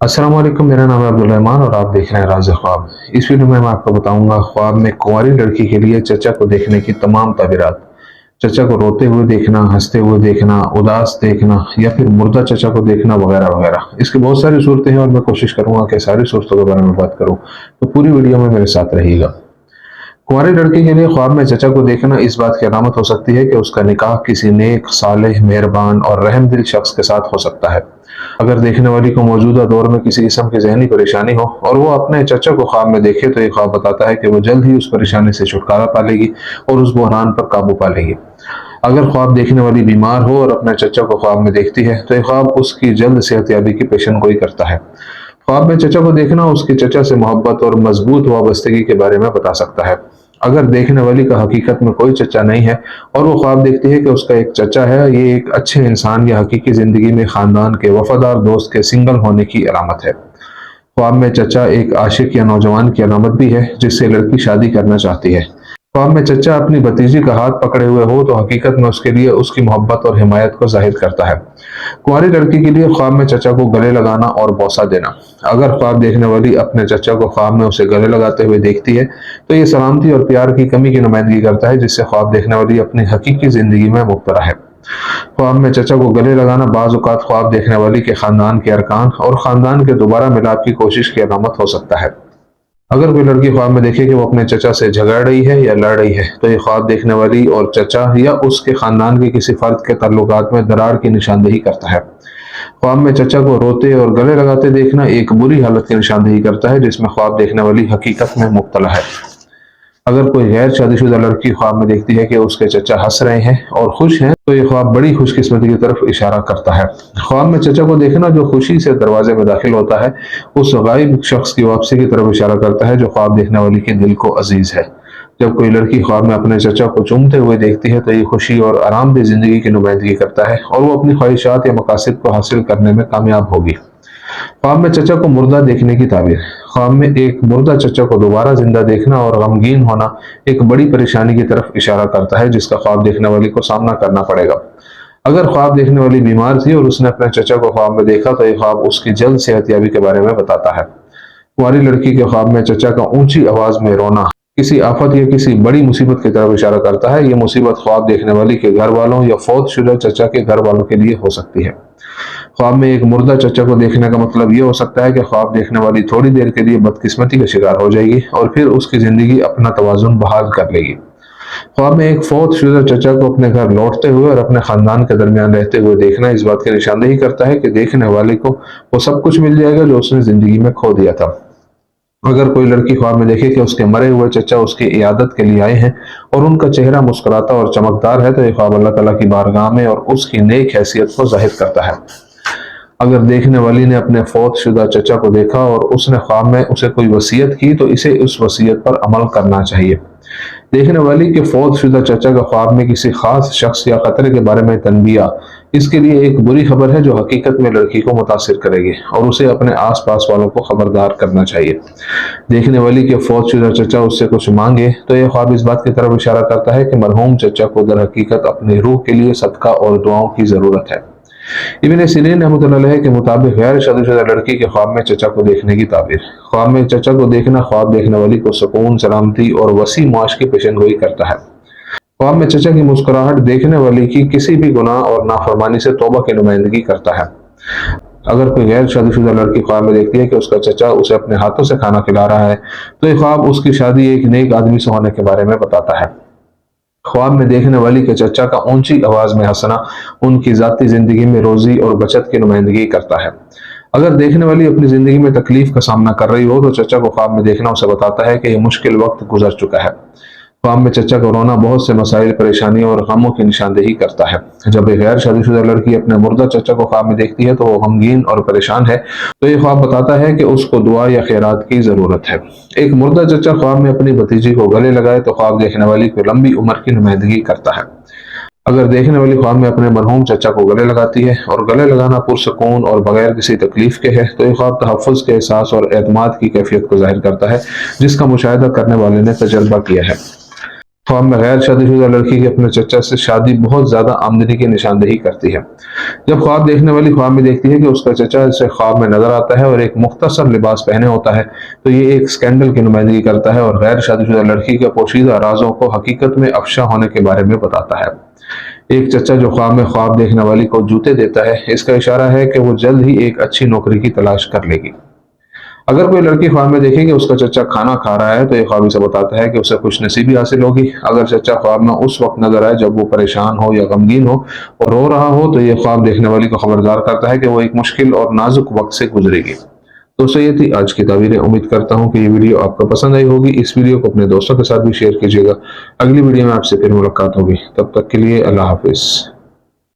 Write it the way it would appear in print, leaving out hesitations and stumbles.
अस्सलाम वालेकुम। मेरा नाम है अब्दुल रहमान और आप देख रहे हैं राज ख्वाब। इस वीडियो में मैं आपको बताऊंगा ख्वाब में कुंवारी लड़की के लिए चचा को देखने की तमाम ताबीरात। चचा को रोते हुए देखना, हंसते हुए देखना, उदास देखना या फिर मुर्दा चचा को देखना वगैरह वगैरह। इसकी बहुत सारी सूरतें हैं और मैं कोशिश करूंगा कि सारी सूरतों के बारे में बात करूं, तो पूरी वीडियो में मेरे साथ रहिएगा। कुंवारी लड़की के लिए ख्वाब में चचा को देखना इस बात की अलामत हो सकती है कि उसका निकाह किसी नेक, सालेह, मेहरबान और रहमदिल शख्स के साथ हो सकता है। अगर देखने वाली को मौजूदा दौर में किसी किस्म की जहनी परेशानी हो और वो अपने चचा को ख्वाब में देखे, तो ये ख्वाब बताता है कि वो जल्द ही उस परेशानी से छुटकारा पा लेगी और उस बहरान पर काबू पा लेगी। अगर ख्वाब देखने वाली बीमार हो और अपने चचा को ख्वाब में देखती है, तो ये ख्वाब उसकी जल्द सेहतयाबी की पेशन गोई करता है। ख्वाब में चचा को देखना उसके चचा से मोहब्बत और मजबूत वाबस्तगी के बारे में बता सकता है। अगर देखने वाली का हकीकत में कोई चचा नहीं है और वो ख्वाब देखती है कि उसका एक चचा है, ये एक अच्छे इंसान या हकीकी जिंदगी में खानदान के वफादार दोस्त के सिंगल होने की अलामत है। ख्वाब में चचा एक आशिक या नौजवान की अलामत भी है जिससे लड़की शादी करना चाहती है। ख्वाब में चचा अपनी भतीजी का हाथ पकड़े हुए हो तो हकीकत में उसके लिए उसकी मोहब्बत और हिमायत को जाहिर करता है। कुंवारी लड़की के लिए ख्वाब में चचा को गले लगाना और बौसा देना। अगर ख्वाब देखने वाली अपने चचा को ख्वाब में उसे गले लगाते हुए देखती है, तो ये सलामती और प्यार की कमी की नुमाइंदगी करता है जिससे ख्वाब देखने वाली अपनी हकीकी जिंदगी में मुब्तला है। ख्वाब में चचा को गले लगाना बाज़ औक़ात ख्वाब देखने वाली के खानदान के अरकान और खानदान के दोबारा मिलाप की कोशिश की अलामत हो सकता है। अगर कोई लड़की ख्वाब में देखे कि वो अपने चचा से झगड़ रही है या लड़ रही है, तो ये ख्वाब देखने वाली और चचा या उसके खानदान के किसी फर्द के ताल्लुकात में दरार की निशानदेही करता है। ख्वाब में चचा को रोते और गले लगाते देखना एक बुरी हालत की निशानदेही करता है जिसमें ख्वाब देखने वाली हकीकत में मुब्तला है। अगर कोई गैर शादीशुदा लड़की ख्वाब में देखती है कि उसके चचा हंस रहे हैं और खुश हैं, तो ये ख्वाब बड़ी खुशकिस्मती की तरफ इशारा करता है। ख्वाब में चचा को देखना जो खुशी से दरवाजे में दाखिल होता है, उस गायब शख्स की वापसी की तरफ इशारा करता है जो ख्वाब देखने वाली के दिल को अजीज है। जब कोई लड़की ख्वाब में अपने चचा को चूमते हुए देखती है, तो ये खुशी और आरामदेह जिंदगी की नुमाइंदगी करता है और वो अपनी ख्वाहिशात या मकासद को हासिल करने में कामयाब होगी। ख्वाब में चचा को मुर्दा देखने की ताबीर। ख्वाब में एक मुर्दा चचा को दोबारा जिंदा देखना और गमगीन होना एक बड़ी परेशानी की तरफ इशारा करता है जिसका ख्वाब देखने वाली को सामना करना पड़ेगा। अगर ख्वाब देखने वाली बीमार थी और उसने अपने चचा को ख्वाब में देखा, तो यह ख्वाब उसकी जल्द सेहतयाबी के बारे में बताता है। कुंवारी लड़की के ख्वाब में चचा का ऊंची आवाज में रोना किसी आफत या किसी बड़ी मुसीबत की तरफ इशारा करता है। यह मुसीबत ख्वाब देखने वाली के घर वालों या फौत शुदा चचा के घर वालों के लिए हो सकती है। ख्वाब में एक मुर्दा चचा को देखने का मतलब यह हो सकता है कि ख्वाब देखने वाली थोड़ी देर के लिए बदकिस्मती का शिकार हो जाएगी और फिर उसकी जिंदगी अपना तवाजुन बहाल कर लेगी। ख्वाब में एक फौत शुदा चचा को अपने घर लौटते हुए और अपने खानदान के दरमियान रहते हुए देखना इस बात की निशानदेही करता है कि देखने वाले को वो सब कुछ मिल जाएगा जो उसने जिंदगी में खो दिया था। अगर कोई लड़की ख्वाब में देखे कि उसके मरे हुए चचा उसकी इयादत के लिए आए हैं और उनका चेहरा मुस्कुराता और चमकदार है, तो यह ख्वाब अल्लाह ताला की बारगाह में और उसकी नेक हैसियत को जाहिर करता है। अगर देखने वाली ने अपने फौत शुदा चचा को देखा और उसने ख्वाब में उसे कोई वसीयत की, तो इसे उस वसीयत पर अमल करना चाहिए। देखने वाली के फौत शुदा चचा का ख्वाब में किसी खास शख्स या खतरे के बारे में तनबिया इसके लिए एक बुरी खबर है जो हकीकत में लड़की को मुतासिर करेगी और उसे अपने आस पास वालों को खबरदार करना चाहिए। देखने वाली के फौत शुदा चचा उससे कुछ मांगे, तो यह ख्वाब इस बात की तरफ इशारा करता है कि मरहूम चचा को दर हकीकत अपनी रूह के लिए सदका और दुआओं की जरूरत है। इब्न सीरीन रहमतुल्लाह के मुताबिक गैर शादीशुदा लड़की के ख्वाब में चचा को देखने की ताबीर। ख्वाब में चचा को देखना ख्वाब देखने वाली को सुकून, सलामती और वसी मुआश की पेशेनगोई करता है। ख्वाब में चचा की मुस्कुराहट देखने वाली की किसी भी गुनाह और नाफरमानी से तौबा की नुमाइंदगी करता है। अगर कोई गैर शादीशुदा लड़की ख्वाब में देखती है कि उसका चचा उसे अपने हाथों से खाना खिला रहा है, तो यह ख्वाब उसकी शादी एक नेक आदमी से होने के बारे में बताता है। ख्वाब में देखने वाली के चचा का ऊंची आवाज में हंसना उनकी जाती जिंदगी में रोजी और बचत की नुमाइंदगी करता है। अगर देखने वाली अपनी जिंदगी में तकलीफ का सामना कर रही हो, तो चचा को ख्वाब में देखना उसे बताता है कि यह मुश्किल वक्त गुजर चुका है। ख्वाब में चचा का रोना बहुत से मसाइल, परेशानियों और गमों की निशानदेही करता है। जब एक गैर शादीशुदा लड़की अपने मुर्दा चचा को ख्वाब में देखती है तो वो गमगीन और परेशान है, तो ये ख्वाब बताता है कि उसको दुआ या खैरात की जरूरत है। एक मुर्दा चचा ख्वाब में अपनी भतीजी को गले लगाए तो ख्वाब देखने वाली को लंबी उम्र की नुमाइंदगी करता है। अगर देखने वाली ख्वाब में अपने मरहूम चचा को गले लगाती है और गले लगाना पुरसकून और बगैर किसी तकलीफ के है, तो यह ख्वाब तहफ़्फ़ुज़ के एहसास और एतमाद की कैफियत को जाहिर करता है जिसका मुशाहिदा करने वाले ने तजर्बा किया है। ख्वाब में गैर शादीशुदा लड़की की अपने चचा से शादी बहुत ज्यादा आमदनी की निशानदेही करती है। जब ख्वाब देखने वाली ख्वाब में देखती है कि उसका चचा इसे ख्वाब में नजर आता है और एक मुख्तसर लिबास पहने होता है, तो ये एक स्कैंडल की नुमाइंदगी करता है और गैर शादीशुदा लड़की के पोशीदा राजों को हकीकत में अफशा होने के बारे में बताता है। एक चचा जो ख्वाब में ख्वाब देखने वाली को जूते देता है, इसका इशारा है कि वो जल्द ही एक अच्छी नौकरी की तलाश कर लेगी। अगर कोई लड़की ख्वाब में देखे कि उसका चचा खाना खा रहा है, तो ये ख्वाब इसे बताता है कि उसे खुश नसीबी हासिल होगी। अगर चचा ख्वाब में उस वक्त नजर आए जब वो परेशान हो या गमगीन हो और रो रहा हो, तो ये ख्वाब देखने वाली को खबरदार करता है कि वो एक मुश्किल और नाजुक वक्त से गुजरेगी। दोस्तों, ये थी आज की ताबीरें। उम्मीद करता हूँ कि ये वीडियो आपको पसंद आई होगी। इस वीडियो को अपने दोस्तों के साथ भी शेयर कीजिएगा। अगली वीडियो में आपसे फिर मुलाकात होगी। तब तक के लिए अल्लाह हाफिज।